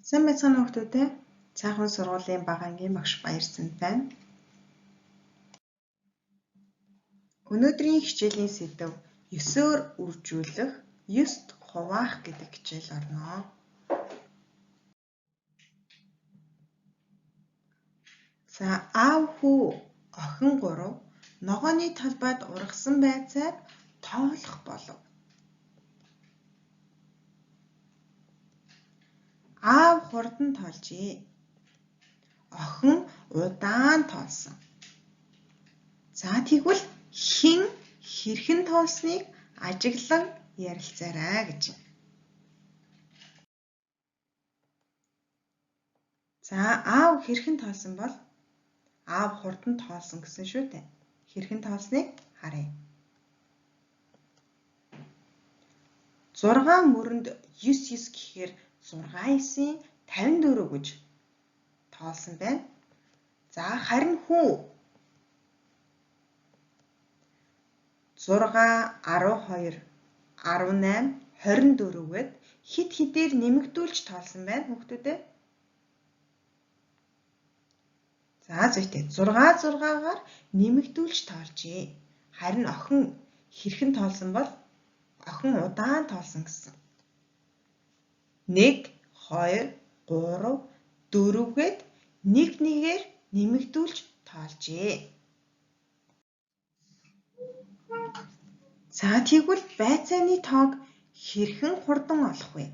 Сайн байцгаана уу хүмүүс те. Цаахан сургуулийн бага ангийн багш Баярсанд байна. Өнөөдрийн хичээлийн сэдэв 9-оор үржүүлэх, 9-т хуваах гэдэг хичээл орно. За аав хүү охин 3 ногооны талбайд ургасан байцааг тоолох болов. Аав хурдан тоолжээ. Охин удаан тоолсон. За тэгвэл хэн хэрхэн тоолсныг ажиглан ярилцаарай гэж. За аав хэрхэн тоолсон бол аав хурдан тоолсон гэсэн шүү дээ. Хэрхэн тоолсныг харъя. 6 мөрөнд 9 гэхээр 6-9-ийн 54 гэж тоолсон байна. За харин хүү 6, 12, 18, 24-гээд хид хидээр нэмэгдүүлж тоолсон байна хүүхдүүдээ. За зүйтэй 6-6-гаар нэмэгдүүлж тоолжээ. Харин охин хэрхэн тоолсон бол охин удаан тоолсон гэсэн. 1, 2, 3, 4-гээд нэг нэгээр нэмэгдүүлж тоолжээ. За тэгвэл байцааны тоог хэрхэн хурдан олох вэ?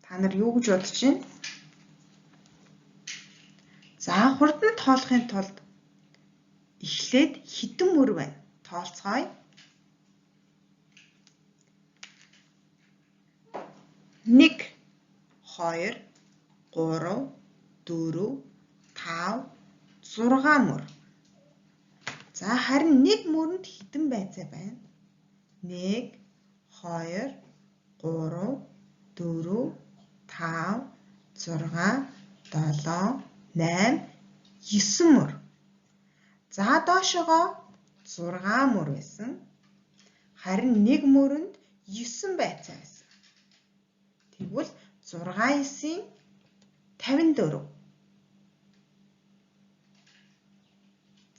Та нар юу гэж бодож байна? За хурдан тоолохын тулд эхлээд хэдэн мөр байна? Тоолцгоё. 1, 2, 3, 4, 5, 6 мөр. За харин нэг мөрөнд хэдэн байцаа байна? 1, 2, 3, 4, 5, 6, 7, 8, 9 мөр. За доошогоо 6 мөр байсан. Харин нэг мөрөнд 9 байцаа байсан. Тэгвэл 6-9-ийн 54.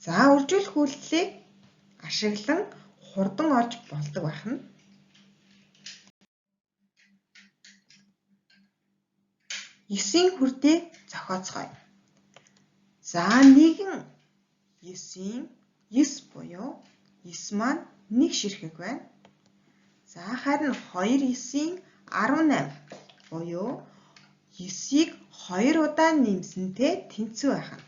За үржүүлэх үйлдэлийг ашиглан хурдан олж болдог байна. Есийн хүрдээ зохиоцгоё. За нэгэн 9-ийн 9 буюу 9 маань нэг ширхэг байна. За харин 2 9-ийн 18 буюу 9-ийг 2 удаа нэмсэнтэй тэнцүү байх нь.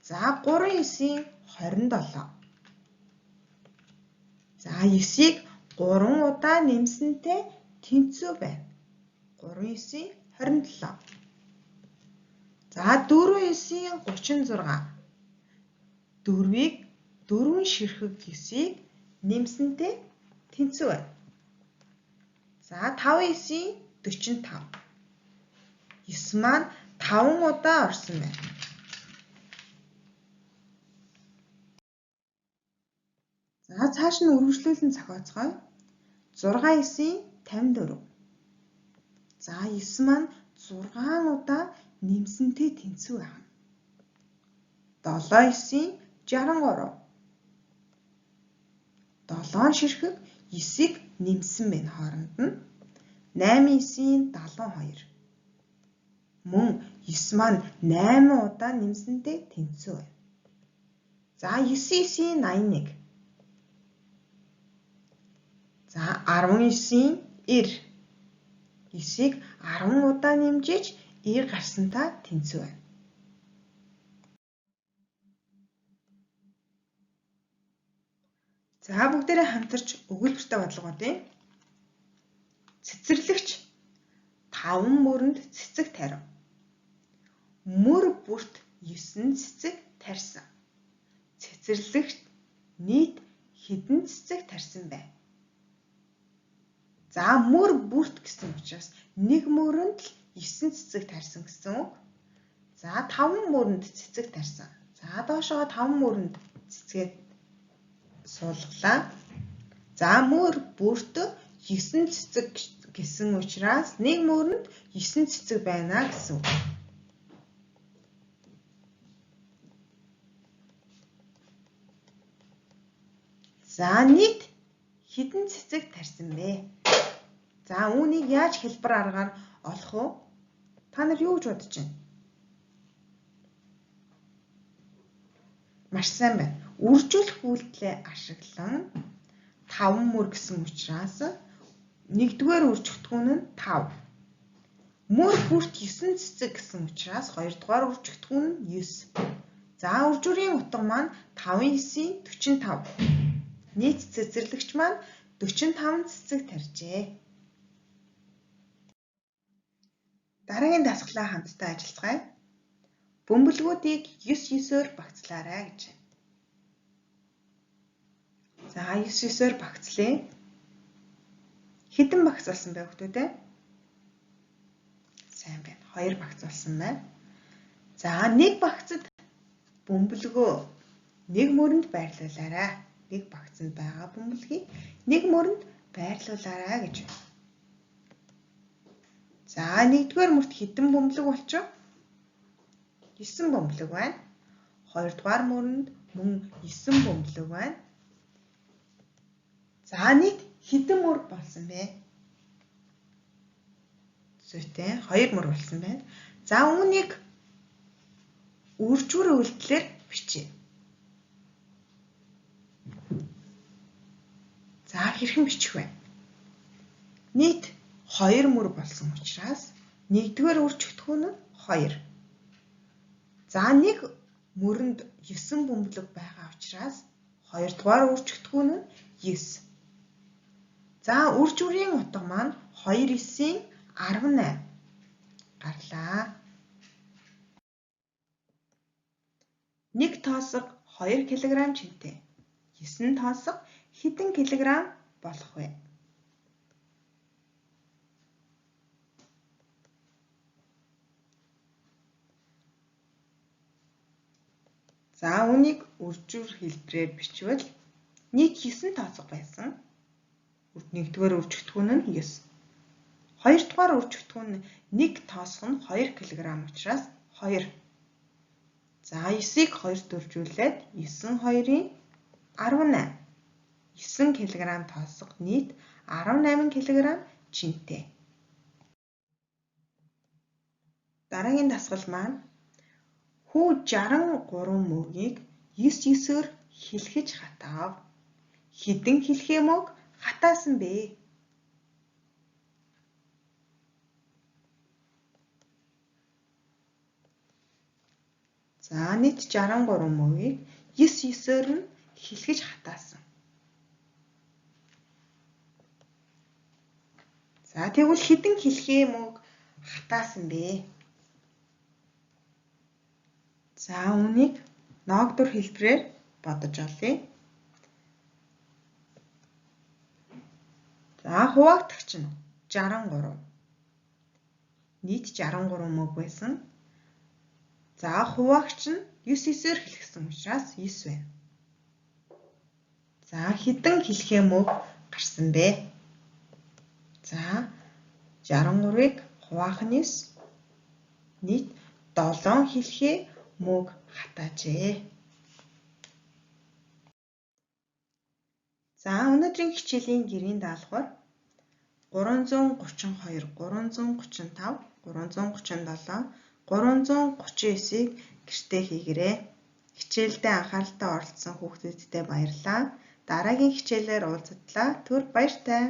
За 3 9-ийн 27. За 9-ийг 3 удаа нэмсэнтэй тэнцүү байна. 3 9-ийн 27. За 4 9-ийн 36. 4-ийг 4 ширхэг 9-ийг нэмсэнтэй тэнцүү байна. За 5 9-ийн 45. 9 маань 5 удаа орсон байна. За цааш нь үргэлжлүүлэн зохиоцгоё. 6 9-ийн 54. За 9 маань 6 удаа нэмсэнтэй тэнцүү байна. 7 9-ийн 63. 7 ширхэг 9-ийг нэмсэн байна хооронд нь. 8 9-ийн 72. Мөн 9 маань 8 удаа нэмсэнтэй тэнцүү байна. За 9 9-ийн 81. За 19-ийн 90. 9-ийг 10 удаа нэмжиж 90 гарсантаа тэнцүү байна. За бүгдээрээ хамтарч өгүүлбэртэй бодлого бодъё. Цэцэрлэгч 5 мөрөнд цэцэг тарив. Мөр бүрт 9 цэцэг тарьсан. Цэцэрлэгт нийт хэдэн цэцэг тарьсан бэ? За мөр бүрт гэсэн учраас нэг мөрөнд л 9 цэцэг тарьсан гэсэн үг. За 5 мөрөнд цэцэг тарьсан. За доошоо 5 мөрөнд цэцгээд суулгалаа. За мөр бүрт 9 цэцэг гэсэн учраас нэг мөрөнд 9 цэцэг байна гэсэн үг. За нийт хэдэн цэцэг тарьсан бэ? За үүнийг яаж хэлбэр аргаар олох вэ? Та нар юу гэж бодож байна? Маш сайн байна. Үржүүлэх үйлдэлээ ашиглан 5 мөр гэсэн учраас 1-р үржигдэхүүн нь 5. Мөр бүрт 9 цэцэг гэсэн учраас 2-р үржигдэхүүн нь 9. За үржүүрийн утга маань 5-9-ийн 45. Нийт цэцэрлэгч маань 45 цэцэг тарьжээ. Дараагийн дасгалаа хамтдаа ажиллацгаая. Бөмбөлгүүдийг 9-9-өөр багцлаарай гэж. За 9-9-өөр багцлаа. Хэдэн багц болсон бэ хүүхдүүд ээ? Сайн байна. 2 багц болсон байна. За нэг багцад бөмбөлгөө нэг мөрөнд байрлуулаарай. Нэг багцанд байгаа бөмбөлгийг нэг мөрөнд байрлуулаарай гэж. За 1-р мөрт хэдэн бөмбөлөг болчих вэ? 9 бөмбөлөг байна. 2-р мөрөнд мөн 9 бөмбөлөг байна. За нийт хэдэн мөр болсон бэ? Зүйтэй 2 мөр болсон байна. За үүнийг үржүүр үйлдэлээр бичье. За хэрхэн бичих вэ? Нийт 2 мөр болсон учраас 1-р үржигдэхүүн нь 2. За нэг мөрөнд 9 бөмбөлөг байгаа учраас 2-р үржигдэхүүн нь 9. За үржүүрийн утга маань 2-9-ийн 18 гарлаа. 1 тоосго 2 кг жинтэй. 9 тоосго хэдэн килограмм болох вэ? За үүнийг үржүүр хэлбэрээр бичвэл нийт 9 тооцоо байсан. 1-р үржигдэхүүн нь 9. 2-р үржигдэхүүн нь 1 тоосго нь 2 кг учраас 2. За 9-ийг 2-т үржүүлээд 9 2-ийн 18. 9 кг тоосго нийт 18 кг жинтэй. Дараагийн дасгал маань хүү 63 мөгийг 9-9-өөр хэлхэж хатав. Хэдэн хэлхээ мөг хатаасан бэ? За нийт 63 мөгийг 9-9-өөр нь хэлхэж хатаасан. За тэгвэл хэдэн хэлхээ мөг хатаасан бэ? За үүнийг ноогдор хэлбэрээр бодож олъё. За хуваагдагч нь 63. Нийт 63 мөг байсан. За хуваагч нь 9-9-өөр хэлсэн учраас 9 байна. За хэдэн хэлхээ мөг гарсан бэ? За 63-ыг хуваах нь 9. Нийт 7 хэлхээ мөг хатаажээ. За өнөөдрийн хичээлийн гэрийн даалгавар 332, 335, 337, 339-ийг гэртээ хийгээрэй. Хичээлдээ анхааралтай оролцсон хүүхдүүдтэй баярлалаа. Дараагийн хичээлээр уулзтлаа. Түр баяртай.